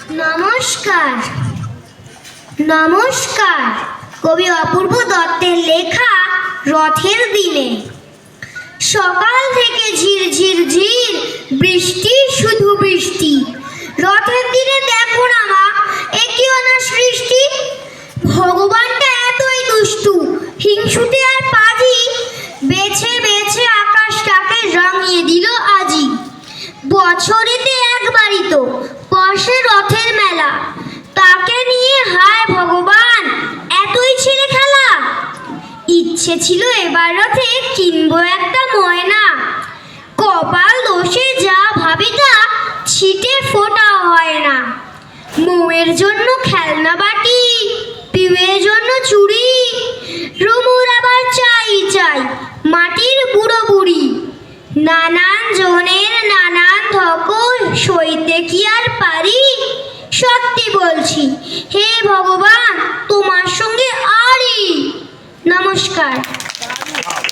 নমস্কার। নমস্কার। কবি অপূর্ব দত্তের লেখা রথের দিনে। সকাল থেকে ঝিরঝির ঝির বৃষ্টি, শুধু বৃষ্টি। রথের দিনে দেখো না মা, এ কি না সৃষ্টি। ভগবানটা এতই দুষ্টু, হিংসুটে আর পাজি, বেছে বেছে আকাশটাকে রাঙিয়ে দিল আজি। বছরেতে একবারই তো বসে রথের মেলা, তাকে নিয়ে হায় ভগবান এতই ছেলে খেলা। ইচ্ছে ছিল এবার রথে কিনবো একটা ময়না, কপাল দোষে যা ভাবি তা ছিটে ফোটা হয় না। মৌয়ের জন্য খেলনা বাটি, পিউয়ের জন্য চুড়ি, রুমুর আবার চাই চাই মাটির বুড়ো বুড়ি। নানান জনের নানান ধকল সইতে কি আর পারি। সত্যি বলছি, হে ভগবান তোমার সঙ্গে আরই। নমস্কার।